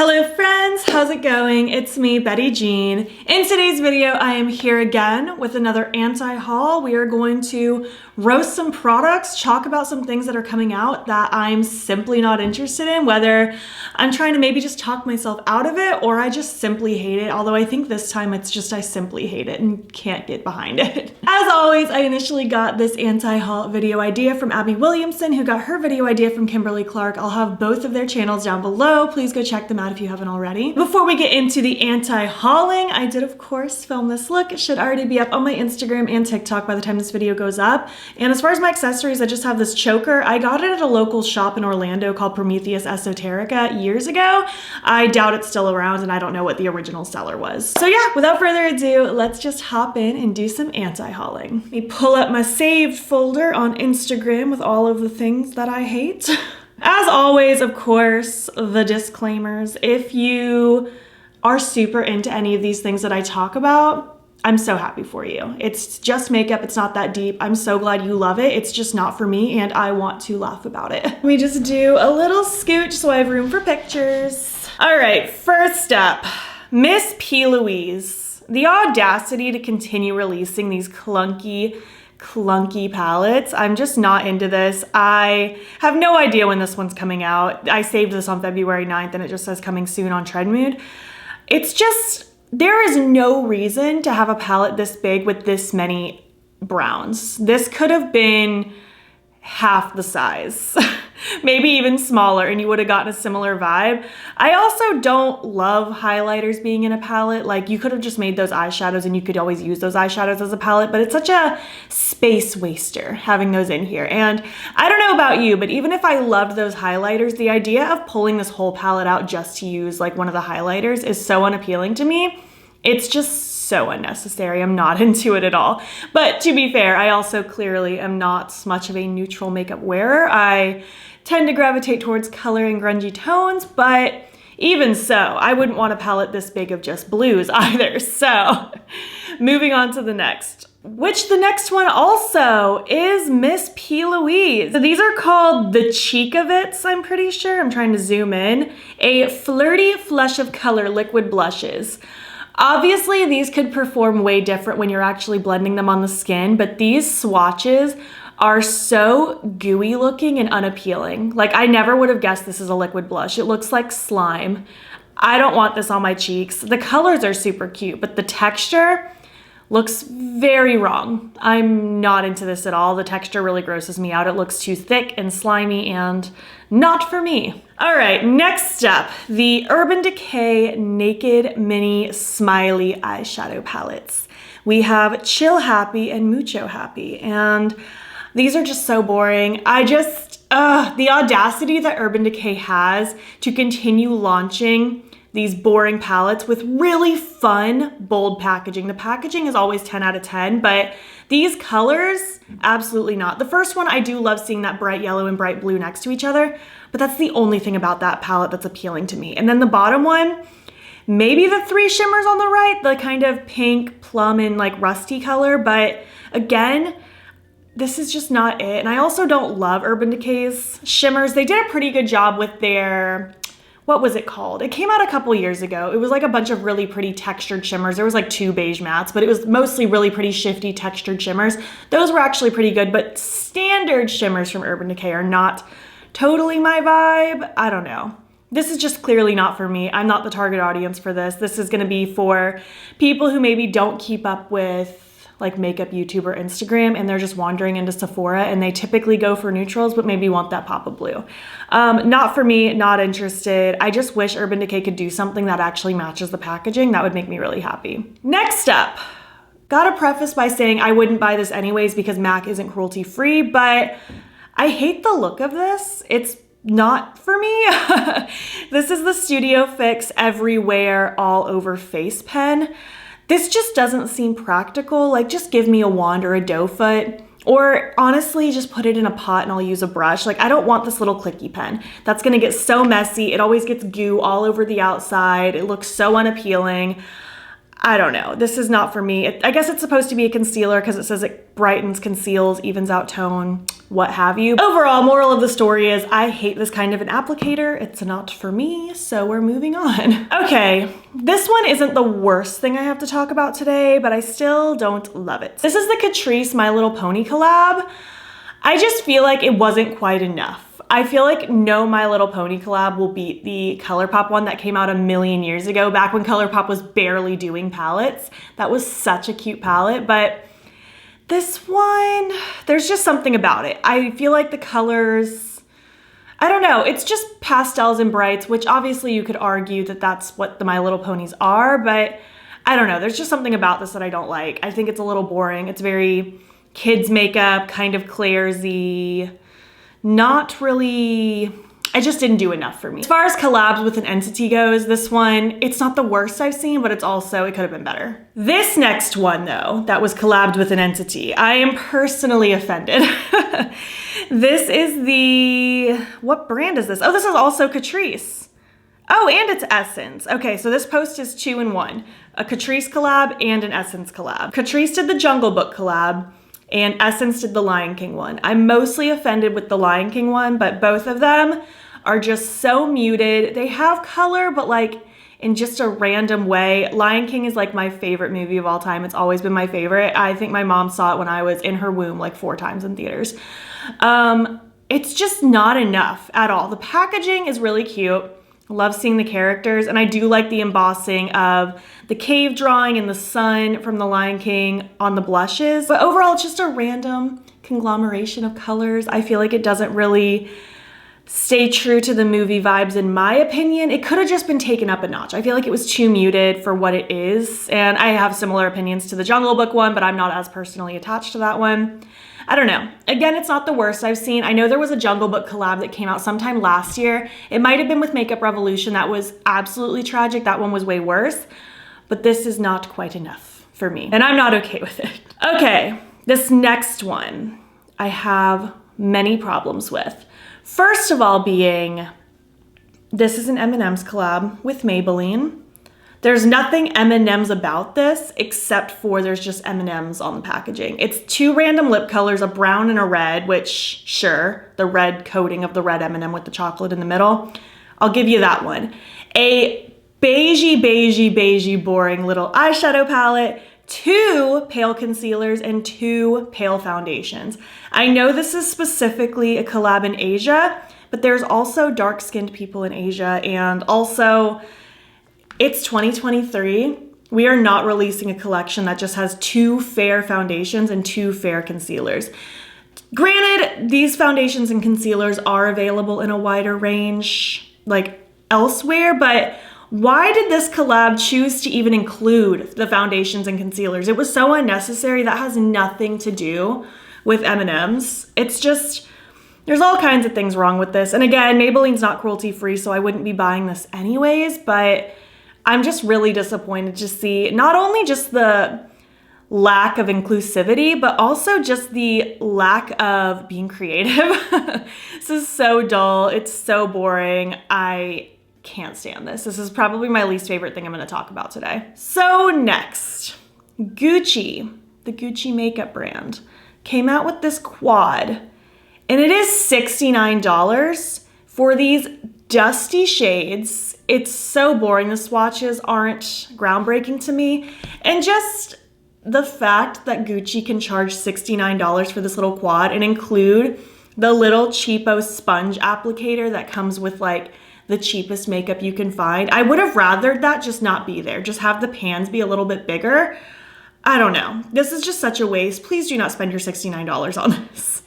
Hello friends, how's it going? It's me, Betty Jean. In today's video, I am here again with another anti-haul. We are going to roast some products, talk about some things that are coming out that I'm simply not interested in, whether I'm trying to maybe just talk myself out of it or I just simply hate it. Although I think this time it's just I simply hate it and can't get behind it. As always, I initially got this anti-haul video idea from Abby Williamson, who got her video idea from Kimberly Clark. I'll have both of their channels down below. Please go check them out if you haven't already. Before we get into the anti-hauling, I did of course film this look. It should already be up on my Instagram and TikTok by the time this video goes up. And as far as my accessories, I just have this choker. I got it at a local shop in Orlando called Prometheus Esoterica years ago. I doubt it's still around and I don't know what the original seller was. So yeah, without further ado, let's just hop in and do some anti-hauling. Let me pull up my saved folder on Instagram with all of the things that I hate. As always, of course, the disclaimers. If you are super into any of these things that I talk about, I'm so happy for you. It's just makeup, it's not that deep. I'm so glad you love it. It's just not for me and I want to laugh about it. Let me just do a little scooch so I have room for pictures. All right, first up, Miss P. Louise. The audacity to continue releasing these clunky palettes. I'm just not into this. I have no idea when this one's coming out. I saved this on February 9th and it just says coming soon on Trendmood. It's just, there is no reason to have a palette this big with this many browns. This could have been half the size, maybe even smaller, and you would have gotten a similar vibe. I also don't love highlighters being in a palette. Like, you could have just made those eyeshadows and you could always use those eyeshadows as a palette, but it's such a space waster having those in here. And I don't know about you, but even if I loved those highlighters, the idea of pulling this whole palette out just to use like one of the highlighters is so unappealing to me. It's just so unnecessary. I'm not into it at all. But to be fair, I also clearly am not much of a neutral makeup wearer. I tend to gravitate towards color and grungy tones, but even so, I wouldn't want a palette this big of just blues either. So moving on to the next, which the next one also is Miss P. Louise. So these are called the Cheekavits, I'm pretty sure. I'm trying to zoom in. A flirty flush of color liquid blushes. Obviously, these could perform way different when you're actually blending them on the skin, but these swatches are so gooey looking and unappealing. Like, I never would have guessed this is a liquid blush. It looks like slime. I don't want this on my cheeks. The colors are super cute, but the texture looks very wrong. I'm not into this at all. The texture really grosses me out. It looks too thick and slimy and not for me. All right, next up, the Urban Decay Naked Mini Smiley Eyeshadow Palettes. We have Chill Happy and Mucho Happy, and these are just so boring. The audacity that Urban Decay has to continue launching these boring palettes with really fun, bold packaging. The packaging is always 10 out of 10, but these colors, absolutely not. The first one, I do love seeing that bright yellow and bright blue next to each other, but that's the only thing about that palette that's appealing to me. And then the bottom one, maybe the three shimmers on the right, the kind of pink, plum, and like rusty color, but again, this is just not it. And I also don't love Urban Decay's shimmers. They did a pretty good job with their, what was it called? It came out a couple years ago. It was like a bunch of really pretty textured shimmers. There was like 2 beige mattes, but it was mostly really pretty shifty textured shimmers. Those were actually pretty good, but standard shimmers from Urban Decay are not totally my vibe. I don't know. This is just clearly not for me. I'm not the target audience for this. This is gonna be for people who maybe don't keep up with like makeup YouTube or Instagram and they're just wandering into Sephora and they typically go for neutrals but maybe want that pop of blue. Not for me, not interested. I just wish Urban Decay could do something that actually matches the packaging. That would make me really happy. Next up, gotta preface by saying I wouldn't buy this anyways because MAC isn't cruelty free, but I hate the look of this. It's not for me. This is the Studio Fix Everywhere All Over Face Pen. This just doesn't seem practical. Like, just give me a wand or a doe foot, or honestly, just put it in a pot and I'll use a brush. Like, I don't want this little clicky pen. That's gonna get so messy. It always gets goo all over the outside. It looks so unappealing. I don't know. This is not for me. I guess it's supposed to be a concealer because it says it brightens, conceals, evens out tone, what have you. Overall, moral of the story is I hate this kind of an applicator. It's not for me, so we're moving on. Okay, this one isn't the worst thing I have to talk about today, but I still don't love it. This is the Catrice My Little Pony collab. I just feel like it wasn't quite enough. I feel like no My Little Pony collab will beat the ColourPop one that came out a million years ago, back when ColourPop was barely doing palettes. That was such a cute palette, but this one, there's just something about it. I feel like the colors, I don't know, it's just pastels and brights, which obviously you could argue that that's what the My Little Ponies are, but I don't know, there's just something about this that I don't like. I think it's a little boring. It's very kids makeup, kind of Claire's-y. Not really, it just didn't do enough for me. As far as collabs with an entity goes, this one, it's not the worst I've seen, but it's also, it could have been better. This next one though, that was collabed with an entity, I am personally offended. This is the, what brand is this? Oh, this is also Catrice. Oh, and it's Essence. Okay, so this post is 2 in 1. A Catrice collab and an Essence collab. Catrice did the Jungle Book collab, and Essence did the Lion King one. I'm mostly offended with the Lion King one, but both of them are just so muted. They have color, but like in just a random way. Lion King is like my favorite movie of all time. It's always been my favorite. I think my mom saw it when I was in her womb like 4 times in theaters. It's just not enough at all. The packaging is really cute. Love seeing the characters, and I do like the embossing of the cave drawing and the sun from the Lion King on the blushes. But overall, it's just a random conglomeration of colors. I feel like it doesn't really stay true to the movie vibes in my opinion. It could have just been taken up a notch. I feel like it was too muted for what it is, and I have similar opinions to the Jungle Book one, but I'm not as personally attached to that one. I don't know. Again, it's not the worst I've seen. I know there was a Jungle Book collab that came out sometime last year. It might have been with Makeup Revolution. That was absolutely tragic. That one was way worse. But this is not quite enough for me. And I'm not okay with it. Okay, this next one I have many problems with. First of all being, this is an M&M's collab with Maybelline. There's nothing M&M's about this except for there's just M&M's on the packaging. It's 2 random lip colors, a brown and a red, which sure, the red coating of the red M&M with the chocolate in the middle. I'll give you that one. A beigey, boring little eyeshadow palette, 2 pale concealers, and 2 pale foundations. I know this is specifically a collab in Asia, but there's also dark-skinned people in Asia, and also it's 2023. We are not releasing a collection that just has 2 fair foundations and 2 fair concealers. Granted, these foundations and concealers are available in a wider range like elsewhere, but why did this collab choose to even include the foundations and concealers? It was so unnecessary. That has nothing to do with M&M's. It's just, there's all kinds of things wrong with this. And again, Maybelline's not cruelty free, so I wouldn't be buying this anyways, but I'm just really disappointed to see not only just the lack of inclusivity, but also just the lack of being creative. This is so dull. It's so boring. I can't stand this. This is probably my least favorite thing I'm going to talk about today. So next, Gucci, the Gucci makeup brand, came out with this quad, and it is $69 for these dusty shades. It's so boring. The swatches aren't groundbreaking to me. And just the fact that Gucci can charge $69 for this little quad and include the little cheapo sponge applicator that comes with like the cheapest makeup you can find. I would have rathered that just not be there. Just have the pans be a little bit bigger. I don't know. This is just such a waste. Please do not spend your $69 on this.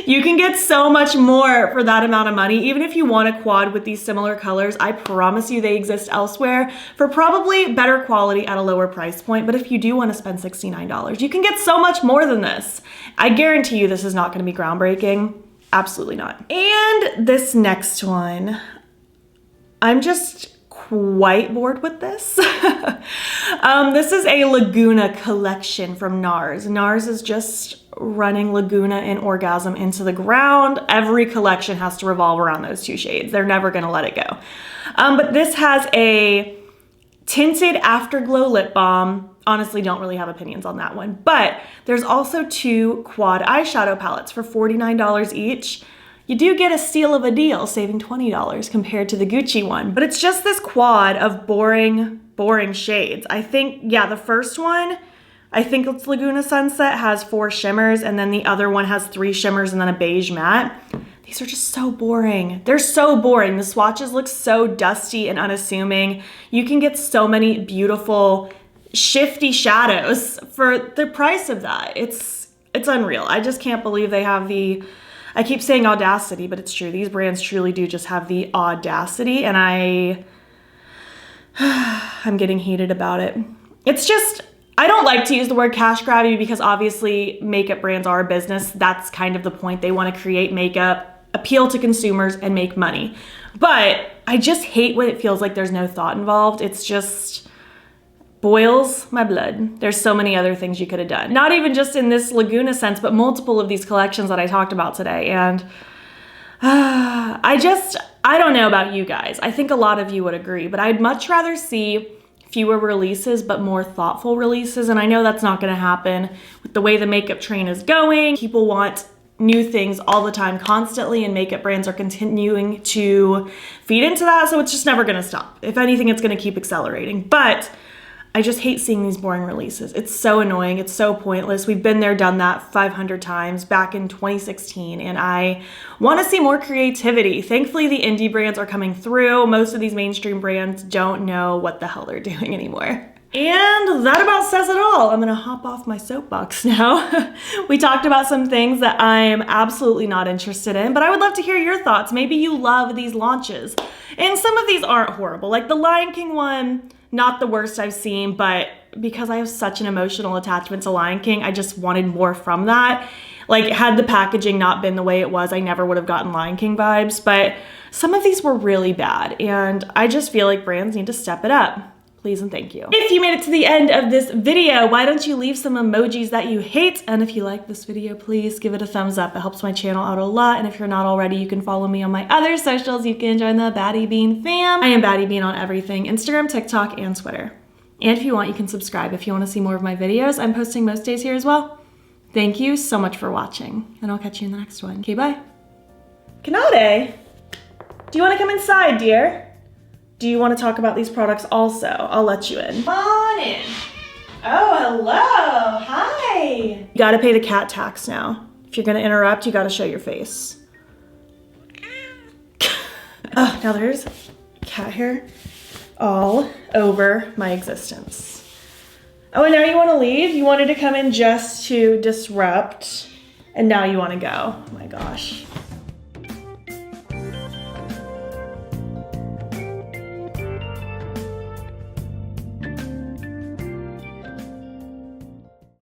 You can get so much more for that amount of money. Even if you want a quad with these similar colors, I promise you they exist elsewhere for probably better quality at a lower price point. But if you do want to spend $69, you can get so much more than this. I guarantee you this is not going to be groundbreaking. Absolutely not. And this next one, I'm just quite bored with this. This is a Laguna collection from NARS. NARS is just running Laguna and Orgasm into the ground. Every collection has to revolve around those 2 shades. They're never gonna let it go. But this has a tinted Afterglow lip balm. Honestly, don't really have opinions on that one. But there's also 2 quad eyeshadow palettes for $49 each. You do get a steal of a deal, saving $20 compared to the Gucci one. But it's just this quad of boring shades. I think, yeah, the first one, I think it's Laguna Sunset, has 4 shimmers, and then the other one has 3 shimmers and then a beige matte. These are just so boring. They're so boring. The swatches look so dusty and unassuming. You can get so many beautiful, shifty shadows for the price of that. It's unreal. I just can't believe they have the, I keep saying audacity, but it's true. These brands truly do just have the audacity, and I'm getting heated about it. It's just, I don't like to use the word cash grabby because obviously makeup brands are a business. That's kind of the point. They want to create makeup, appeal to consumers, and make money. But I just hate when it feels like there's no thought involved. It's just boils my blood. There's so many other things you could have done. Not even just in this Laguna sense, but multiple of these collections that I talked about today. And I don't know about you guys. I think a lot of you would agree, but I'd much rather see fewer releases, but more thoughtful releases. And I know that's not gonna happen with the way the makeup train is going. People want new things all the time, constantly, and makeup brands are continuing to feed into that. So it's just never gonna stop. If anything, it's gonna keep accelerating. But I just hate seeing these boring releases. It's so annoying. It's so pointless. We've been there, done that 500 times back in 2016, and I want to see more creativity. Thankfully, the indie brands are coming through. Most of these mainstream brands don't know what the hell they're doing anymore. And that about says it all. I'm gonna hop off my soapbox now. We talked about some things that I'm absolutely not interested in, but I would love to hear your thoughts. Maybe you love these launches. And some of these aren't horrible. Like the Lion King one, not the worst I've seen, but because I have such an emotional attachment to Lion King, I just wanted more from that. Like, had the packaging not been the way it was, I never would have gotten Lion King vibes, but some of these were really bad, and I just feel like brands need to step it up. Please and thank you. If you made it to the end of this video, why don't you leave some emojis that you hate? And if you like this video, please give it a thumbs up. It helps my channel out a lot. And if you're not already, you can follow me on my other socials. You can join the battybean fam. I am battybean on everything, Instagram, TikTok, and Twitter. And if you want, you can subscribe. If you want to see more of my videos, I'm posting most days here as well. Thank you so much for watching, and I'll catch you in the next one. Okay, bye. Kanade, do you want to come inside, dear? Do you want to talk about these products also? I'll let you in. Come on in. Oh, hello. Hi. You gotta pay the cat tax now. If you're gonna interrupt, you gotta show your face. Oh, now there's cat hair all over my existence. Oh, and now you wanna leave? You wanted to come in just to disrupt, and now you wanna go. Oh my gosh.